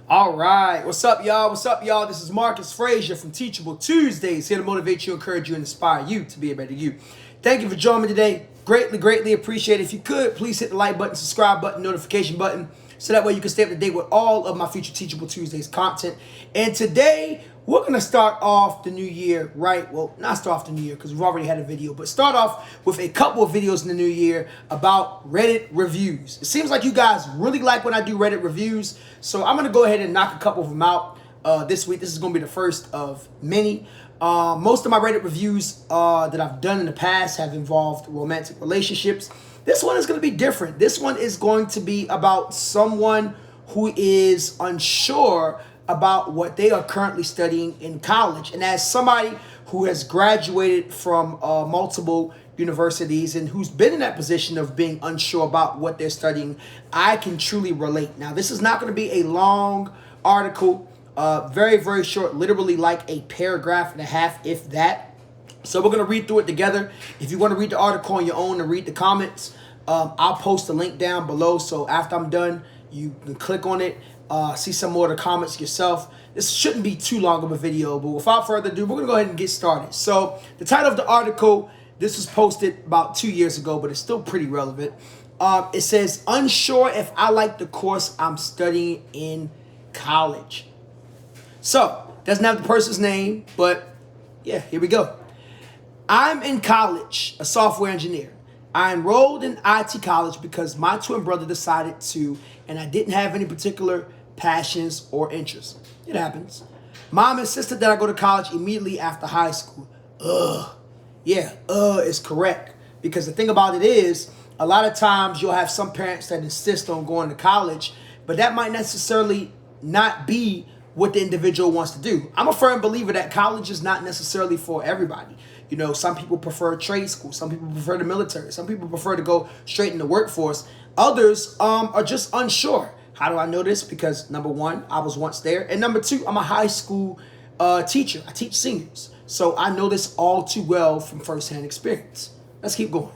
All right, what's up, y'all? What's up, y'all? This is Marcus Frazier from Teachable Tuesdays, here to motivate you, encourage you, and inspire you to be a better you. Thank you for joining me today. Greatly appreciate it. If you could, please hit the like button, subscribe button, notification button, so that way you can stay up to date with all of my future Teachable Tuesdays content. And today, we're going to start off the new year, right? Well, not start off the new year because we've already had a video, but start off with a couple of videos in the new year about Reddit reviews. It seems like you guys really like when I do Reddit reviews, so I'm going to go ahead and knock a couple of them out this week. This is going to be the first of many. Most of my Reddit reviews that I've done in the past have involved romantic relationships. This one is going to be different. This one is going to be about someone who is unsure about what they are currently studying in college. And as somebody who has graduated from multiple universities and who's been in that position of being unsure about what they're studying, I can truly relate. Now, this is not going to be a long article, very short, literally like a paragraph and a half, if that. So we're going to read through it together. If you want to read the article on your own and read the comments, I'll post a link down below. So after I'm done, you can click on it, see some more of the comments yourself. This shouldn't be too long of a video, but without further ado, we're going to go ahead and get started. So the title of the article, this was posted about 2 years ago, but it's still pretty relevant. It says, unsure if I like the course I'm studying in college. So, doesn't have the person's name, but yeah, here we go. I'm in college, a software engineer. I enrolled in IT college because my twin brother decided to, and I didn't have any particular passions or interests. It happens. Mom insisted that I go to college immediately after high school. Yeah, is correct. Because the thing about it is, a lot of times you'll have some parents that insist on going to college, but that might necessarily not be what the individual wants to do. I'm a firm believer that college is not necessarily for everybody. You know, some people prefer trade school. Some people prefer the military. Some people prefer to go straight in the workforce. Others are just unsure. How do I know this? Because number one, I was once there. And number two, I'm a high school teacher. I teach seniors. So I know this all too well from firsthand experience. Let's keep going.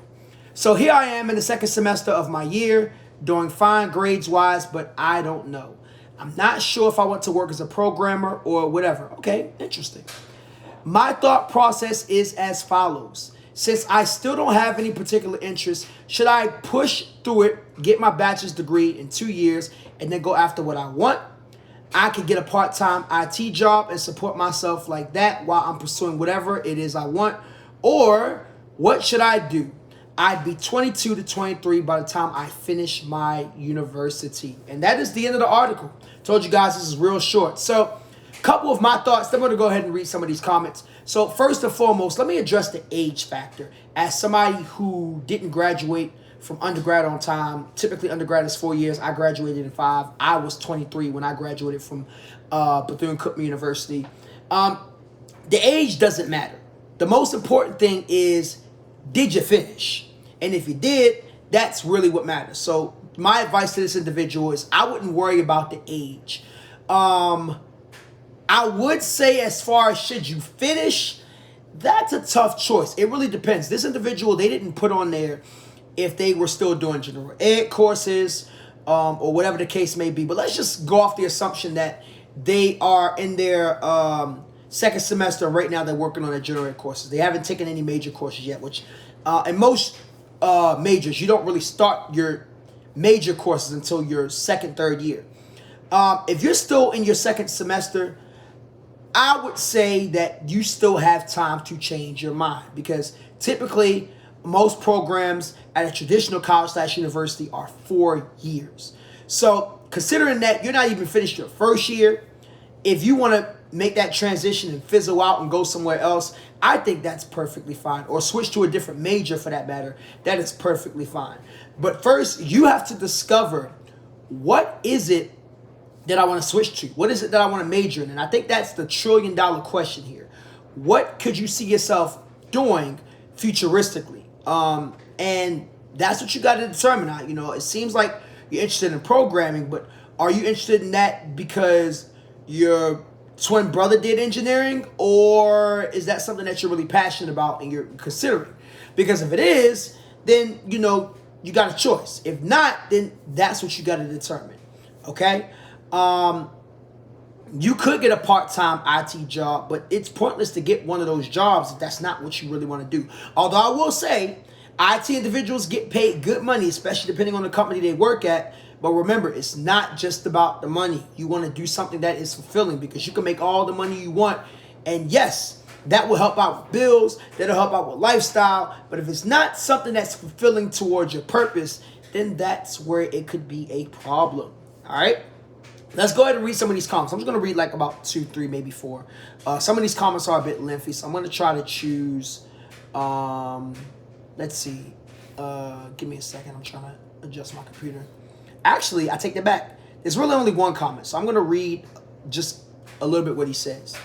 So here I am in the second semester of my year, doing fine grades-wise, but I don't know. I'm not sure if I want to work as a programmer or whatever. Okay, interesting. My thought process is as follows. Since I still don't have any particular interest, should I push through it, get my bachelor's degree in 2 years, and then go after what I want? I could get a part-time IT job and support myself like that while I'm pursuing whatever it is I want. Or what should I do? I'd be 22 to 23 by the time I finish my university. And that is the end of the article. Told you guys this is real short. So, couple of my thoughts. Then I'm going to go ahead and read some of these comments. So, first and foremost, let me address the age factor. As somebody who didn't graduate from undergrad on time, typically undergrad is 4 years. I graduated in 5. I was 23 when I graduated from Bethune-Cookman University. The age doesn't matter. The most important thing is, did you finish? And if you did, that's really what matters. So my advice to this individual is I wouldn't worry about the age. I would say as far as should you finish, that's a tough choice. It really depends. This individual, they didn't put on there if they were still doing general ed courses or whatever the case may be. But let's just go off the assumption that they are in their second semester. Right now, they're working on their general ed courses. They haven't taken any major courses yet, which in most majors, you don't really start your major courses until your second, third year. If you're still in your second semester, I would say that you still have time to change your mind because typically most programs at a traditional college/university are 4 years. So considering that you're not even finished your first year, if you want to make that transition and fizzle out and go somewhere else, I think that's perfectly fine. Or switch to a different major for that matter. That is perfectly fine. But first, you have to discover what is it that I want to switch to? What is it that I want to major in? And I think that's the $1 trillion question here. What could you see yourself doing futuristically? And that's what you got to determine. You know, it seems like you're interested in programming, but are you interested in that because your twin brother did engineering, or is that something that you're really passionate about and you're considering? Because if it is, then, you know, you got a choice. If not, then that's what you got to determine. Okay? You could get a part-time IT job, but it's pointless to get one of those jobs if that's not what you really want to do. Although I will say, IT individuals get paid good money, especially depending on the company they work at. But remember, it's not just about the money. You want to do something that is fulfilling, because you can make all the money you want. And yes, that will help out with bills. That'll help out with lifestyle. But if it's not something that's fulfilling towards your purpose, then that's where it could be a problem. All right? Let's go ahead and read some of these comments. I'm just going to read like about 2, 3, maybe 4. Some of these comments are a bit lengthy, so I'm going to try to choose. Let's see. Give me a second. I'm trying to adjust my computer. Actually, I take that back. There's really only one comment, so I'm going to read just a little bit what he says.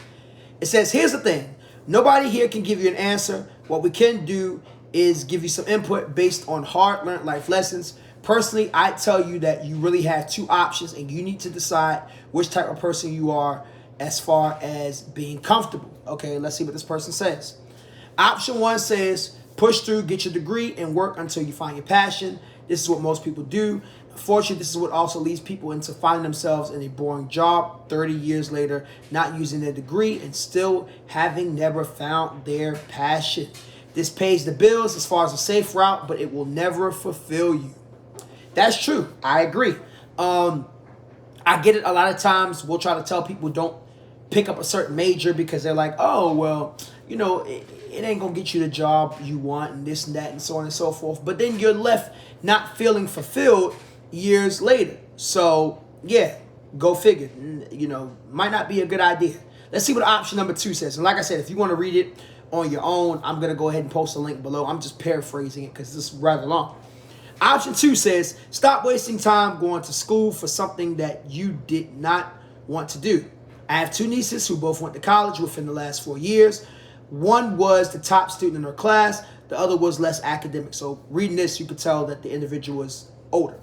It says, here's the thing. Nobody here can give you an answer. What we can do is give you some input based on hard-learned life lessons. Personally, I tell you that you really have 2 options, and you need to decide which type of person you are as far as being comfortable. Okay, let's see what this person says. Option 1 says, push through, get your degree, and work until you find your passion. This is what most people do. Unfortunately, this is what also leads people into finding themselves in a boring job 30 years later, not using their degree, and still having never found their passion. This pays the bills as far as a safe route, but it will never fulfill you. That's true. I agree. I get it. A lot of times we'll try to tell people don't pick up a certain major because they're like, oh, well, you know, it ain't going to get you the job you want and this and that and so on and so forth. But then you're left not feeling fulfilled years later. So, yeah, go figure. You know, might not be a good idea. Let's see what option number 2 says. And like I said, if you want to read it on your own, I'm going to go ahead and post a link below. I'm just paraphrasing it because this is rather long. Option 2 says, stop wasting time going to school for something that you did not want to do. I have 2 nieces who both went to college within the last 4 years. One was the top student in her class. The other was less academic. So reading this, you could tell that the individual was older.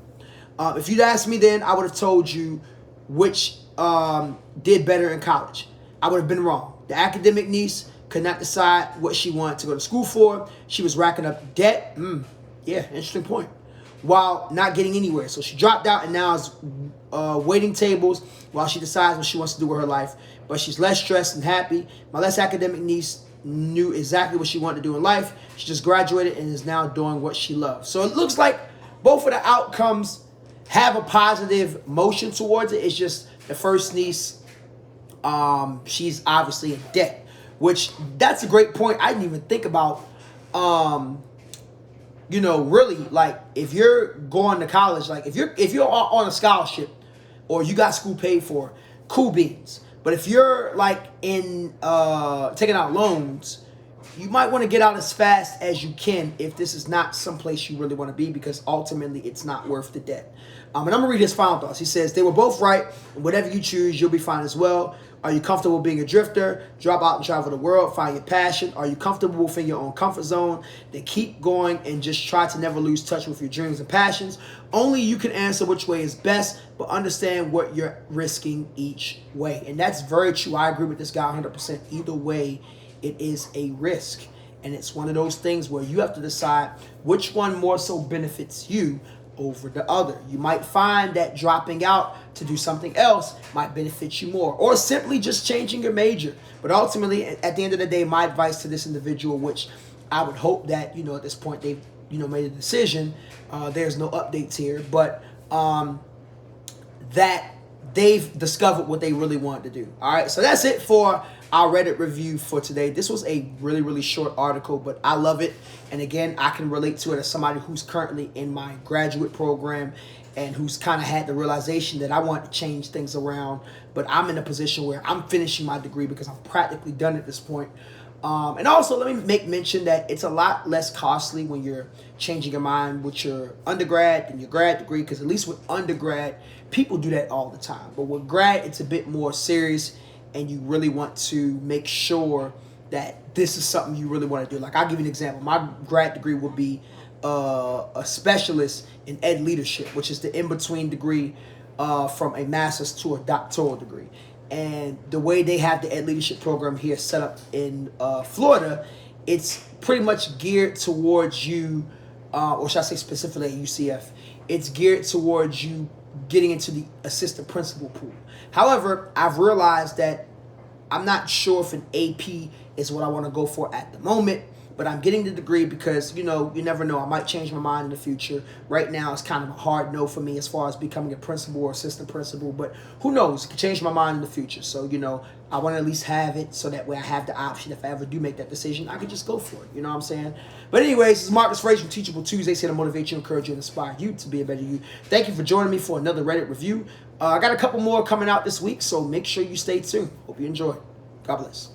If you'd asked me then, I would have told you which did better in college. I would have been wrong. The academic niece could not decide what she wanted to go to school for. She was racking up debt. Yeah, interesting point. While not getting anywhere. So she dropped out and now is waiting tables while she decides what she wants to do with her life. But she's less stressed and happy. My less academic niece knew exactly what she wanted to do in life. She just graduated and is now doing what she loves. So it looks like both of the outcomes have a positive motion towards it. It's just the first niece, she's obviously in debt. Which, that's a great point. I didn't even think about you know, really, like, if you're going to college, like, if you're on a scholarship or you got school paid for, cool beans. But if you're, like, in taking out loans, you might want to get out as fast as you can if this is not someplace you really want to be, because ultimately it's not worth the debt. And I'm going to read his final thoughts. He says, they were both right. And whatever you choose, you'll be fine as well. Are you comfortable being a drifter? Drop out and travel the world. Find your passion. Are you comfortable within your own comfort zone? Then keep going and just try to never lose touch with your dreams and passions. Only you can answer which way is best, but understand what you're risking each way. And that's very true. I agree with this guy 100%. Either way, it is a risk. And it's one of those things where you have to decide which one more so benefits you over the other. You might find that dropping out to do something else might benefit you more, or simply just changing your major. But ultimately, at the end of the day, my advice to this individual, which I would hope that, you know, at this point they've, you know, made a decision. There's no updates here, but that they've discovered what they really wanted to do. All right, so that's it for our Reddit review for today. This was a really, really short article, but I love it. And again, I can relate to it as somebody who's currently in my graduate program and who's kind of had the realization that I want to change things around, but I'm in a position where I'm finishing my degree because I'm practically done at this point. And also, let me make mention that it's a lot less costly when you're changing your mind with your undergrad than your grad degree, because at least with undergrad, people do that all the time. But with grad, it's a bit more serious, and you really want to make sure that this is something you really want to do. Like, I'll give you an example. My grad degree would be a specialist in ed leadership, which is the in-between degree from a master's to a doctoral degree. And the way they have the ed leadership program here set up in Florida, it's pretty much geared towards you, or should I say specifically at UCF, it's geared towards you getting into the assistant principal pool. However, I've realized that I'm not sure if an AP is what I want to go for at the moment, but I'm getting the degree because, you never know. I might change my mind in the future. Right now, it's kind of a hard no for me as far as becoming a principal or assistant principal, but who knows? It could change my mind in the future. So, I want to at least have it so that way I have the option. If I ever do make that decision, I could just go for it. You know what I'm saying? But anyways, this is Marcus Frazier from Teachable Tuesdays, here to motivate you, encourage you, and inspire you to be a better you. Thank you for joining me for another Reddit review. I got a couple more coming out this week, so make sure you stay tuned. Hope you enjoy. God bless.